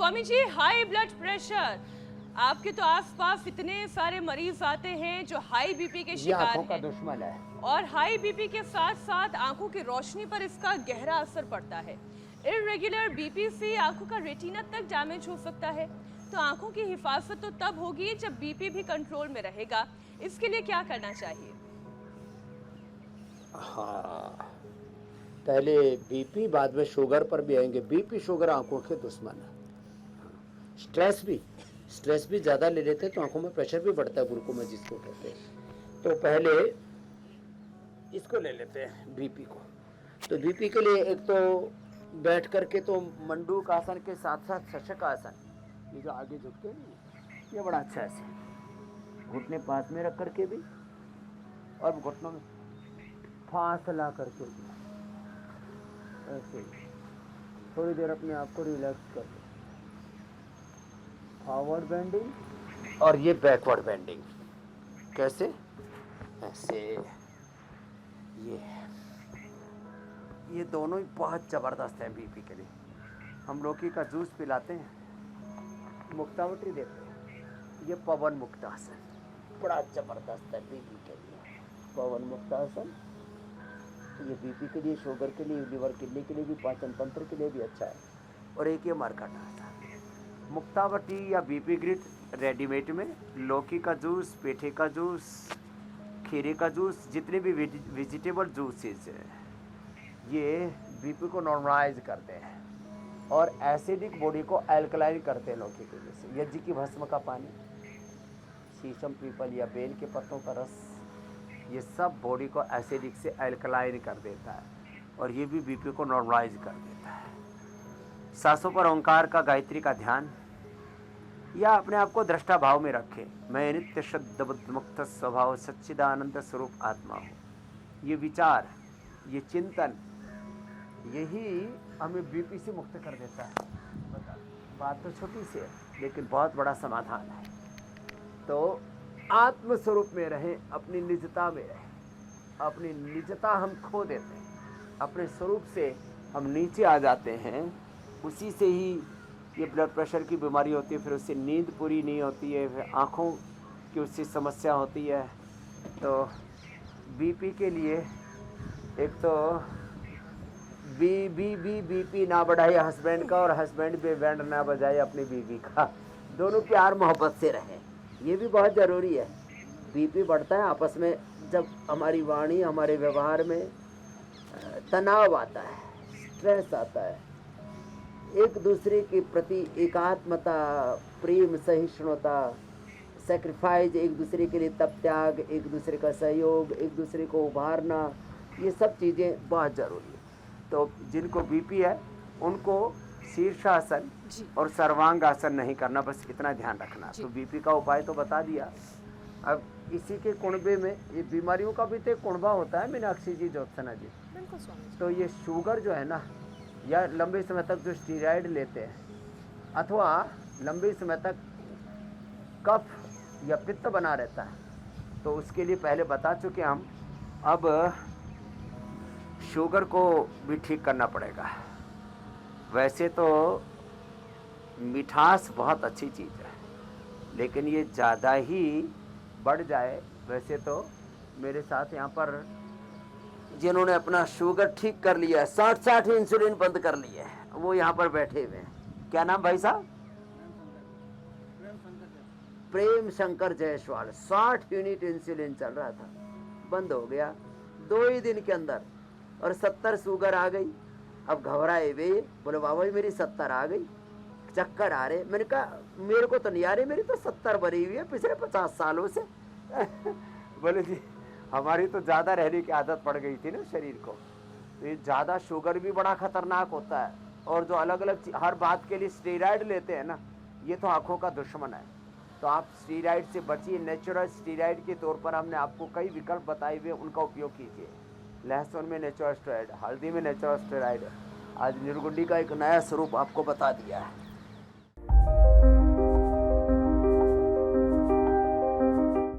Swami ji, high blood pressure, आपके तो आसपास इतने सारे मरीज आते हैं जो हाई बीपी के ये शिकार आंखों का हैं दुश्मन है। और हाई बीपी के साथ साथ आंखों की रोशनी पर इसका गहरा असर पड़ता है। इर्रेगुलर बीपी से आंखों का रेटिना तक डैमेज हो सकता है। तो आंखों की हिफाजत तो तब होगी जब बीपी भी कंट्रोल में रहेगा। इसके लिए क्या करना चाहिए? हाँ, पहले बीपी, बाद में शुगर पर भी आएंगे। बीपी शुगर आंखों के दुश्मन है। स्ट्रेस भी ज़्यादा ले लेते हैं तो आंखों में प्रेशर भी बढ़ता है, ग्लूकोमा जिसको कहते हैं। तो पहले इसको ले लेते हैं, बीपी को। तो बीपी के लिए एक तो बैठ करके तो मंडूक आसन के साथ साथ शशक आसन, ये जो आगे झुकते नहीं, ये बड़ा अच्छा है। घुटने पास में रख करके भी और घुटनों में फासला करके भी, ऐसे ही थोड़ी देर अपने आप को रिलैक्स कर लो। फॉरवर्ड बेंडिंग और ये बैकवर्ड बेंडिंग। कैसे? ऐसे। ये दोनों ही बहुत ज़बरदस्त है बीपी के लिए। हम लौकी का जूस पिलाते हैं, मुक्तावटी देते हैं। ये पवन मुक्तासन बड़ा ज़बरदस्त है बीपी के लिए। पवन मुक्तासन ये बीपी के लिए, शुगर के लिए, लिवर किडनी के लिए भी, पाचन तंत्र के लिए भी अच्छा है। और एक ये मरकट आसन। मुक्तावटी या बीपी ग्रिड रेडीमेड में लौकी का जूस, पेठे का जूस, खीरे का जूस, जितने भी वेजिटेबल जूसेस हैं ये बीपी को नॉर्मलाइज करते हैं और एसिडिक बॉडी को एल्कलाइन करते हैं। लौकी के वजह से यज्ञ की भस्म का पानी, शीशम, पीपल या बेल के पत्तों का रस, ये सब बॉडी को एसिडिक से एल्कलाइन कर देता है और ये भी बीपी को नॉर्मलाइज कर देता है। सांसों पर ओंकार का, गायत्री का ध्यान, या अपने आप को दृष्टा भाव में रखें। मैं नित्य शुद्ध बुद्ध मुक्त स्वभाव सच्चिदानंद स्वरूप आत्मा हूँ। ये विचार, ये चिंतन, यही हमें बीपी से मुक्त कर देता है। बात तो छोटी सी है लेकिन बहुत बड़ा समाधान है। तो आत्म स्वरूप में रहें, अपनी निजता में रहें। अपनी निजता हम खो देते हैं, अपने स्वरूप से हम नीचे आ जाते हैं। उसी से ही ये ब्लड प्रेशर की बीमारी होती है, फिर उससे नींद पूरी नहीं होती है, फिर आँखों की उससे समस्या होती है। तो बीपी के लिए एक तो बीपी ना बढ़ाए हस्बैंड का, और हस्बैंड भी बैंड ना बजाए अपनी बीवी का। दोनों प्यार मोहब्बत से रहें, ये भी बहुत ज़रूरी है। बीपी बढ़ता है आपस में जब हमारी वाणी, हमारे व्यवहार में तनाव आता है, स्ट्रेस आता है। एक दूसरे के प्रति एकात्मता, प्रेम, सहिष्णुता, सेक्रीफाइस, एक दूसरे के लिए तप त्याग, एक दूसरे का सहयोग, एक दूसरे को उभारना, ये सब चीज़ें बहुत ज़रूरी है। तो जिनको बीपी है उनको शीर्षासन और सर्वांगासन नहीं करना, बस इतना ध्यान रखना। तो बीपी का उपाय तो बता दिया। अब इसी के कुणबे में ये बीमारियों का भी तो एक कुणबा होता है, मीनाक्षी जी, ज्योत्सना जी। बिल्कुल स्वामी। तो ये शुगर जो है ना, या लंबे समय तक जो स्टीरॉयड लेते हैं, अथवा लंबे समय तक कफ या पित्त बना रहता है, तो उसके लिए पहले बता चुके हम। अब शुगर को भी ठीक करना पड़ेगा। वैसे तो मिठास बहुत अच्छी चीज़ है, लेकिन ये ज़्यादा ही बढ़ जाए। वैसे तो मेरे साथ यहाँ पर जिन्होंने अपना शुगर ठीक कर लिया है, 60 इंसुलिन बंद कर लिया है, वो यहाँ पर बैठे हुए हैं। क्या नाम भाई साहब? प्रेम शंकर जायसवाल। 60 यूनिट इंसुलिन चल रहा था, बंद हो गया 2 ही दिन के अंदर, और 70 शुगर आ गई। अब घबराए वे, बोले बाबा जी मेरी 70 आ गई, चक्कर आ रहे। मैंने कहा मेरे को तो नहीं आ रही, मेरी तो 70 भरी हुई है पिछले 50 सालों से। बोले जी हमारी तो ज़्यादा रहने की आदत पड़ गई थी ना शरीर को। तो ये ज़्यादा शुगर भी बड़ा खतरनाक होता है, और जो अलग अलग हर बात के लिए स्टेरॉइड लेते हैं ना, ये तो आँखों का दुश्मन है। तो आप स्टेरॉइड से बचिए। नेचुरल स्टेरॉइड के तौर पर हमने आपको कई विकल्प बताए हुए, उनका उपयोग कीजिए। लहसुन में नेचुरल स्टेरॉइड, हल्दी में नेचुरल स्टेरॉइड है। आज निर्गुंडी का एक नया स्वरूप आपको बता दिया है।